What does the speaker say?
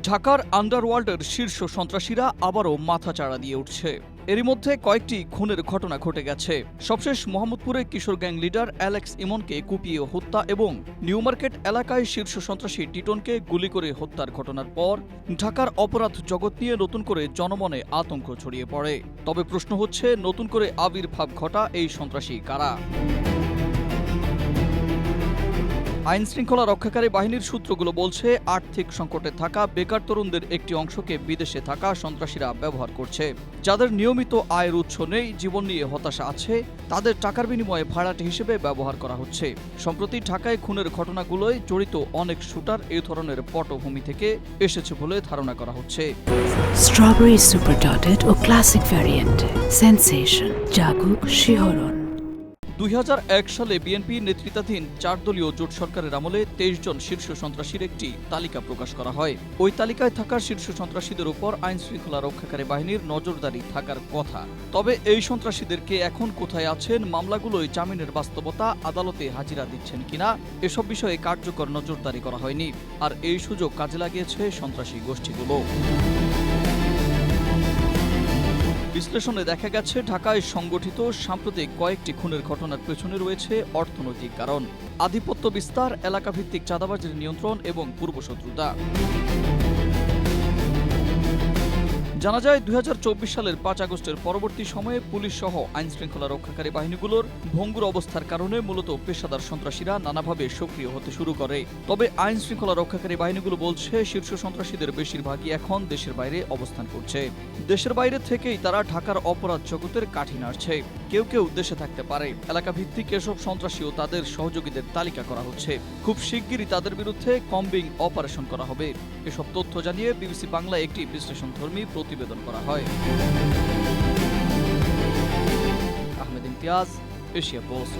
ঢাকার আন্ডারওয়ার্ল্ডের শীর্ষ সন্ত্রাসীরা আবারও মাথাচাড়া দিয়ে উঠছে। এরই মধ্যে কয়েকটি খুনের ঘটনা ঘটে গেছে। সবশেষ মোহাম্মদপুরে কিশোর গ্যাং লিডার অ্যালেক্স ইমনকে কুপিয়ে হত্যা এবং নিউ মার্কেট এলাকায় শীর্ষ সন্ত্রাসী টিটনকে গুলি করে হত্যার ঘটনার পর ঢাকার অপরাধ জগৎ নিয়ে নতুন করে জনমনে আতঙ্ক ছড়িয়ে পড়ে। তবে প্রশ্ন হচ্ছে, নতুন করে আবির্ভাব ঘটা এই সন্ত্রাসী কারা? আইনশৃঙ্খলা রক্ষাকারী বাহিনীর সূত্রগুলো বলছে, আর্থিক সংকটে থাকা বেকার তরুণদের একটি অংশকে বিদেশে থাকা সন্ত্রাসীরা ব্যবহার করছে। যাদের নিয়মিত আয়ের উৎস নেই, জীবন নিয়ে হতাশা আছে, তাদের টাকার বিনিময়ে ভাড়াটে হিসেবে ব্যবহার করা হচ্ছে। সম্প্রতি ঢাকায় খুনের ঘটনাগুলোয় জড়িত অনেক শুটার এই ধরনের পটভূমি থেকে এসেছে বলে ধারণা করা হচ্ছে। স্ট্রবেরি সুপার ডটেড ও ক্লাসিক ভ্যারিয়েন্টে সেন্সেশন জাগুক শিহরণ। ২০০১ সালে বিএনপি নেতৃত্বাধীন ৪ দলীয় জোট সরকারের আমলে ২৩ জন শীর্ষ সন্ত্রাসীর একটি তালিকা প্রকাশ করা হয়। ওই তালিকায় থাকা শীর্ষ সন্ত্রাসীদের উপর আইনশৃঙ্খলা রক্ষাকারী বাহিনীর নজরদারি থাকার কথা। তবে এই সন্ত্রাসীদেরকে এখন কোথায় আছেন, মামলাগুলোয় জামিনের বাস্তবতা, আদালতে হাজিরা দিচ্ছেন কিনা, এসব বিষয়ে কার্যকর নজরদারি করা হয়নি। আর এই সুযোগ কাজে লাগিয়েছে সন্ত্রাসী গোষ্ঠীগুলো। বিশ্লেষণে দেখা গেছে, ঢাকায় সংগঠিত সাম্প্রতিক কয়েকটি খুনের ঘটনার পেছনে রয়েছে অর্থনৈতিক কারণ, আধিপত্য বিস্তার, এলাকাভিত্তিক চাঁদাবাজির নিয়ন্ত্রণ এবং পূর্বশত্রুতা। জানা যায়, ২০২৪ সালের ৫ আগস্টের পরবর্তী সময়ে পুলিশ সহ আইনশৃঙ্খলা রক্ষাকারী বাহিনীগুলোর ভঙ্গুর অবস্থার কারণে মূলত পেশাদার সন্ত্রাসীরা নানাভাবে সক্রিয় হতে শুরু করে। তবে আইনশৃঙ্খলা রক্ষাকারী বাহিনীগুলো বলছে, শীর্ষ সন্ত্রাসীদের বেশিরভাগই এখন দেশের বাইরে অবস্থান করছে। দেশের বাইরে থেকেই তারা ঢাকার অপরাধ জগতের কাঠি নাড়ছে। কেউ কেউ দেশে থাকতে পারে। এলাকাভিত্তিক এসব সন্ত্রাসী ও তাদের সহযোগীদের তালিকা করা হচ্ছে। খুব শিগগিরই তাদের বিরুদ্ধে কম্বিং অপারেশন করা হবে। এসব তথ্য জানিয়ে বিবিসি বাংলায় একটি বিশ্লেষণধর্মী প্রতিবেদন করা হয়। Ahmed Imtiaz, Asia post.